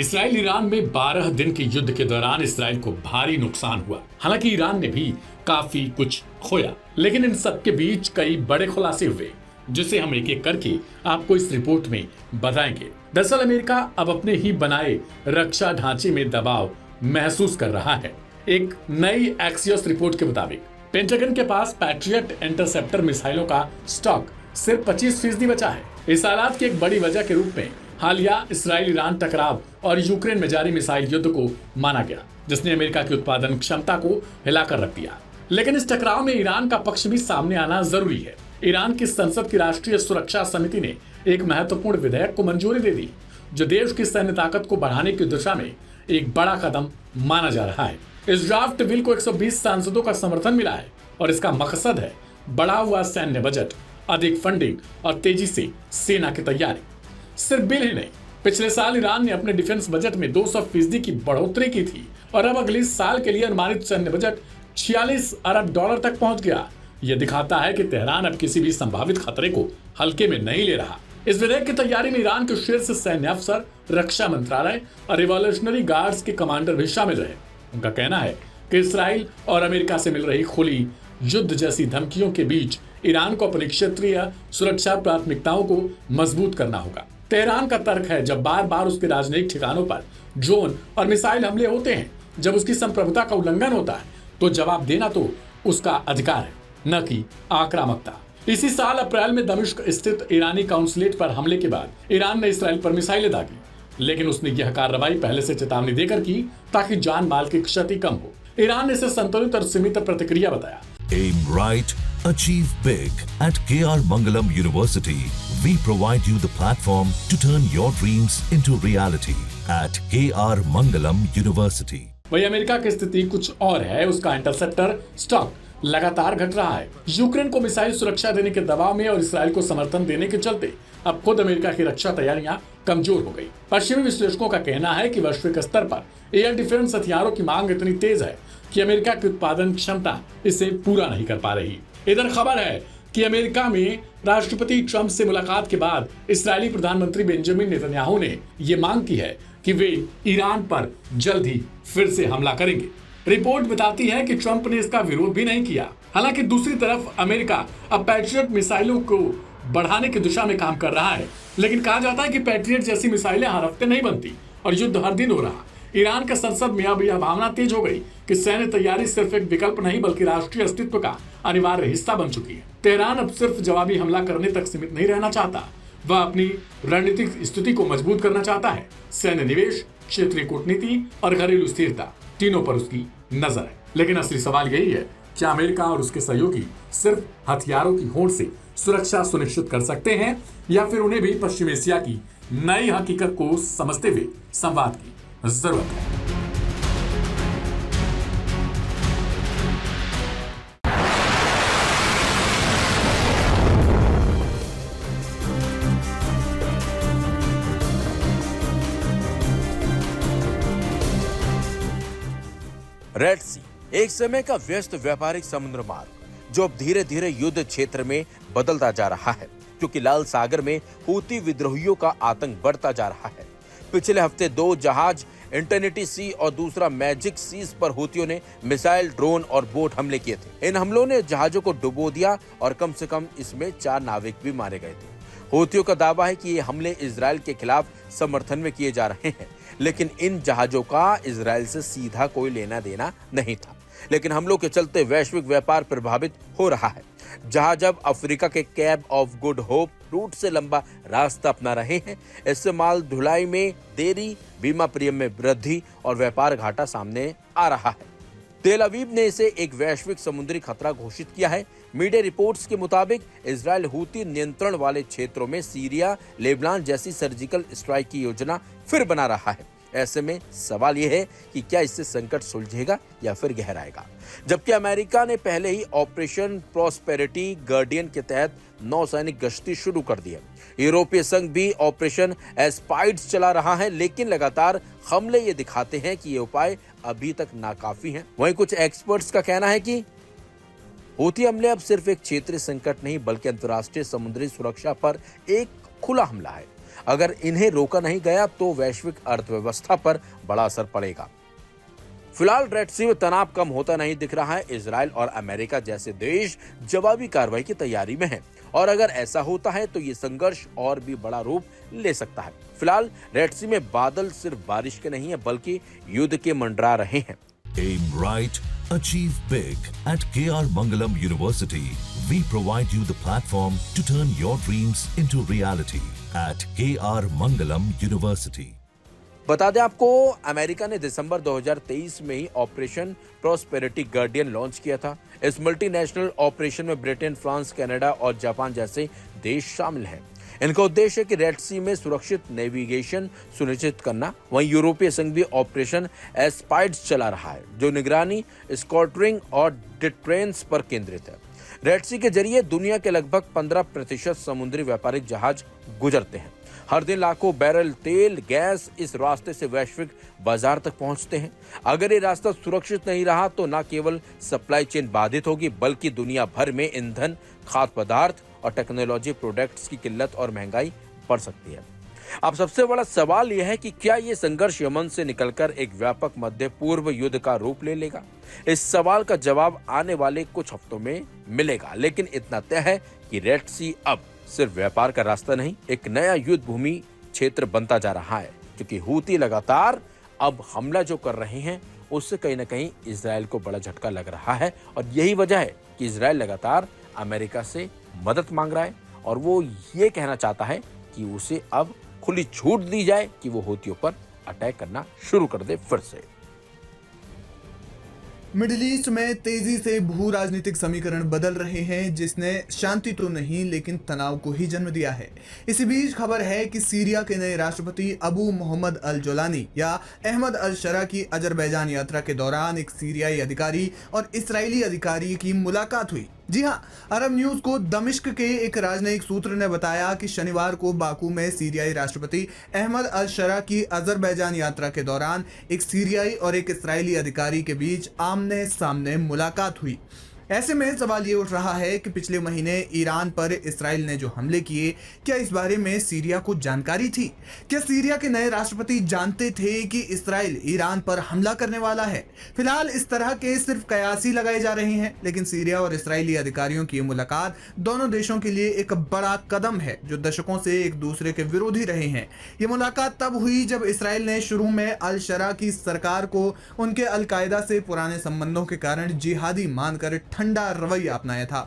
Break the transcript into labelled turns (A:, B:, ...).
A: Israel Iran में 12 दिन के युद्ध के दौरान इसराइल को भारी नुकसान हुआ। हालांकि ईरान ने भी काफी कुछ खोया, लेकिन इन सब के बीच कई बड़े खुलासे हुए जिसे हम एक एक करके आपको इस रिपोर्ट में बताएंगे। दरअसल अमेरिका अब अपने ही बनाए रक्षा ढांचे में दबाव महसूस कर रहा है। एक नई एक्सियोस रिपोर्ट के मुताबिक पेंटागन के पास पैट्रियट इंटरसेप्टर मिसाइलों का स्टॉक सिर्फ 25% बचा है। इस हालात की एक बड़ी वजह के रूप में हालिया इसराइल ईरान टकराव और यूक्रेन में जारी मिसाइल युद्ध को माना गया, जिसने अमेरिका की उत्पादन क्षमता को हिलाकर रख दिया। लेकिन इस टकराव में ईरान का पक्ष भी सामने आना जरूरी है। ईरान की संसद की राष्ट्रीय सुरक्षा समिति ने एक महत्वपूर्ण विधेयक को मंजूरी दे दी, जो देश की सैन्य ताकत को बढ़ाने की दिशा में एक बड़ा कदम माना जा रहा है। इस ड्राफ्ट बिल को 120 सांसदों का समर्थन मिला है और इसका मकसद है बढ़ा हुआ सैन्य बजट, अधिक फंडिंग और तेजी से सेना की तैयारी। सिर्फ बिल ही नहीं, पिछले साल ईरान ने अपने डिफेंस बजट में 200% की बढ़ोतरी की थी और अब अगले साल के लिए अनुमानित सैन्य बजट $46 अरब तक पहुंच गया। यह दिखाता है कि तेहरान अब किसी भी संभावित खतरे को हल्के में नहीं ले रहा। इस विधेयक की तैयारी में ईरान के शीर्ष सैन्य अफसर, रक्षा मंत्रालय और रिवॉल्यूशनरी गार्ड्स के कमांडर भी शामिल रहे। उनका कहना है कि इसराइल और अमेरिका से मिल रही खुली युद्ध जैसी धमकियों के बीच ईरान को अपनी क्षेत्रीय सुरक्षा प्राथमिकताओं को मजबूत करना होगा। तेहरान का तर्क है, जब बार बार उसके राजनयिक ठिकानों पर ड्रोन और मिसाइल हमले होते हैं, जब उसकी संप्रभुता का उल्लंघन होता है, तो जवाब देना तो उसका अधिकार है, न कि आक्रामकता। इसी साल अप्रैल में दमिश्क स्थित ईरानी काउंसलेट पर हमले के बाद ईरान ने इसराइल पर मिसाइलें दागी, लेकिन उसने यह कार्रवाई पहले से चेतावनी देकर की ताकि जान माल की क्षति कम हो। ईरान ने इसे संतुलित और सीमित प्रतिक्रिया बताया।
B: Aim right, achieve big. At KR Mangalam University, we provide you the platform to turn your dreams into reality. At KR Mangalam University.
A: वही अमेरिका की स्थिति कुछ और है। उसका इंटरसेप्टर स्टॉक लगातार घट रहा है। यूक्रेन को मिसाइल सुरक्षा देने के दबाव में और इसराइल को समर्थन देने के चलते अब खुद अमेरिका की रक्षा तैयारियां कमजोर हो गई। पश्चिमी विश्लेषकों का कहना है कि वैश्विक स्तर पर एयर डिफेंस हथियारों की मांग इतनी तेज है कि अमेरिका की उत्पादन क्षमता इसे पूरा नहीं कर पा रही। इधर खबर है कि अमेरिका में राष्ट्रपति ट्रंप से मुलाकात के बाद इस्राएली प्रधानमंत्री बेंजामिन नेतन्याहू ने यह मांग की है कि वे ईरान पर जल्द ही फिर से हमला करेंगे। रिपोर्ट बताती है कि ट्रंप ने इसका विरोध भी नहीं किया। हालांकि दूसरी तरफ अमेरिका अब पैट्रियट मिसाइलों को बढ़ाने की दिशा में काम कर रहा है, लेकिन कहा जाता है कि पैट्रियट जैसी मिसाइलें हर हफ्ते नहीं बनती और युद्ध हर दिन हो रहा। ईरान के संसद में अब यह भावना तेज हो गई कि सैन्य तैयारी सिर्फ एक विकल्प नहीं बल्कि राष्ट्रीय अस्तित्व का अनिवार्य हिस्सा बन चुकी है। तेहरान अब सिर्फ जवाबी हमला करने तक सीमित नहीं रहना चाहता, वह अपनी रणनीतिक स्थिति को मजबूत करना चाहता है। सैन्य निवेश, क्षेत्रीय कूटनीति और घरेलू स्थिरता, तीनों पर उसकी नजर है। लेकिन असली सवाल यही है, क्या अमेरिका और उसके सहयोगी सिर्फ हथियारों की होड़ से सुरक्षा सुनिश्चित कर सकते हैं या फिर उन्हें भी पश्चिम एशिया की नई हकीकत को समझते हुए संवाद की जरूरत है।
C: रेड सी एक समय का व्यस्त व्यापारिक समुद्र मार्ग जो अब धीरे धीरे युद्ध क्षेत्र में बदलता जा रहा है, क्योंकि लाल सागर में हूती विद्रोहियों का आतंक बढ़ता जा रहा है। पिछले हफ्ते 2 जहाज इंटरनिटी सी और दूसरा मैजिक सीज पर हूतियों ने मिसाइल, ड्रोन और बोट हमले किए थे। इन हमलों ने जहाजों को डुबो दिया और कम से कम इसमें 4 नाविक भी मारे गए थे। हूतियों का दावा है कि ये हमले इजराइल के खिलाफ समर्थन में किए जा रहे हैं, लेकिन इन जहाजों का इजराइल से सीधा कोई लेना देना नहीं था। लेकिन हमलों के चलते वैश्विक व्यापार प्रभावित हो रहा है। जहाज अब अफ्रीका के cape of good hope route से लंबा रास्ता अपना रहे हैं। इससे माल ढुलाई में देरी, बीमा प्रीमियम में वृद्धि और व्यापार घाटा सामने आ रहा है। तेल अवीव ने इसे एक वैश्विक समुद्री खतरा घोषित किया है। मीडिया रिपोर्ट्स के मुताबिक इजराइल हूती नियंत्रण वाले क्षेत्रों में सीरिया, लेबनान जैसी सर्जिकल स्ट्राइक की योजना फिर बना रहा है। ऐसे में सवाल यह है कि क्या इससे संकट सुलझेगा या फिर गहराएगा। जबकि अमेरिका ने पहले ही ऑपरेशन प्रॉस्पेरिटी गार्डियन के तहत नौसैनिक गश्ती शुरू कर दी है। यूरोपीय संघ भी ऑपरेशन एस्पाइड्स चला रहा है, लेकिन लगातार हमले ये दिखाते हैं कि ये उपाय अभी तक नाकाफी हैं। वहीं कुछ एक्सपर्ट्स का कहना है कि हूती हमले अब सिर्फ एक क्षेत्रीय संकट नहीं बल्कि अंतर्राष्ट्रीय समुद्री सुरक्षा पर एक खुला हमला है। अगर इन्हें रोका नहीं गया तो वैश्विक अर्थव्यवस्था पर बड़ा असर पड़ेगा। फिलहाल रेड सी में तनाव कम होता नहीं दिख रहा है। इजराइल और अमेरिका जैसे देश जवाबी कार्रवाई की तैयारी में हैं और अगर ऐसा होता है तो ये संघर्ष और भी बड़ा रूप ले सकता है। फिलहाल रेड सी में बादल सिर्फ बारिश के नहीं है बल्कि युद्ध के मंडरा रहे हैं।
B: Aim right, achieve big. At KR Mangalam University, we provide you the platform to turn your dreams into reality. At KR Mangalam University.
C: बता दें आपको, अमेरिका ने दिसंबर 2023 में ही ऑपरेशन प्रॉस्पेरिटी गार्डियन लॉन्च किया था। इस मल्टीनेशनल ऑपरेशन में ब्रिटेन, फ्रांस, कनाडा और जापान जैसे देश शामिल हैं। इनका उद्देश्य है कि रेड सी में सुरक्षित नेविगेशन सुनिश्चित करना। वहीं यूरोपीय संघ भी ऑपरेशन एस्पाइड्स चला रहा है, जो निगरानी, स्क्वाड्रिंग और डिट्रेंस पर केंद्रित है। रेड सी के जरिए दुनिया के लगभग 15% समुद्री व्यापारिक जहाज गुजरते हैं। हर दिन लाखों बैरल तेल, गैस इस रास्ते से वैश्विक बाजार तक पहुंचते हैं। अगर ये रास्ता सुरक्षित नहीं रहा तो न केवल सप्लाई चेन बाधित होगी बल्कि दुनिया भर में ईंधन, खाद्य पदार्थ और टेक्नोलॉजी प्रोडक्ट्स की किल्लत और महंगाई बढ़ सकती है। अब सबसे बड़ा सवाल यह है कि क्या ये संघर्ष यमन से निकलकर एक व्यापक मध्य पूर्व युद्ध का रूप ले लेगा? इस सवाल का जवाब आने वाले कुछ हफ्तों में मिलेगा, लेकिन इतना तय है कि रेड सी अब सिर्फ व्यापार का रास्ता नहीं, एक नया युद्ध भूमि क्षेत्र बनता जा रहा है, क्योंकि हूती लगातार अब हमला जो कर रहे हैं उससे कहीं ना कहीं इजराइल को बड़ा झटका लग रहा है और यही वजह है कि इजराइल लगातार अमेरिका से मदद मांग रहा है और वो ये कहना चाहता है कि उसे अब खुली छूट दी जाए कि वो हूतियों पर अटैक करना शुरू कर दे फिर से।
D: मिडिल ईस्ट में तेजी से भू राजनीतिक समीकरण बदल रहे हैं, जिसने शांति तो नहीं लेकिन तनाव को ही जन्म दिया है। इसी बीच खबर है कि सीरिया के नए राष्ट्रपति अबू मोहम्मद अल जोलानी या अहमद अल शरा की अजरबैजान यात्रा के दौरान एक सीरियाई अधिकारी और इस्राएली अधिकारी की मुलाकात हुई। जी हां, अरब न्यूज को दमिश्क के एक राजनयिक सूत्र ने बताया कि शनिवार को बाकू में सीरियाई राष्ट्रपति अहमद अल शरा की अजरबैजान यात्रा के दौरान एक सीरियाई और एक इस्राएली अधिकारी के बीच आमने सामने मुलाकात हुई। ऐसे में सवाल ये उठ रहा है कि पिछले महीने ईरान पर इस्राएल ने जो हमले किए, क्या इस बारे में सीरिया को जानकारी थी? क्या सीरिया के नए राष्ट्रपति जानते थे कि इस्राएल ईरान पर हमला करने वाला है? फिलहाल इस तरह के सिर्फ कयास ही लगाए जा रहे हैं, लेकिन सीरिया और इस्राएली अधिकारियों की ये मुलाकात दोनों देशों के लिए एक बड़ा कदम है, जो दशकों से एक दूसरे के विरोधी रहे हैं। ये मुलाकात तब हुई जब इस्राएल ने शुरू में अल शरा की सरकार को उनके अल कायदा से पुराने संबंधों के कारण जिहादी मानकर ठंडा रवैया अपनाया था।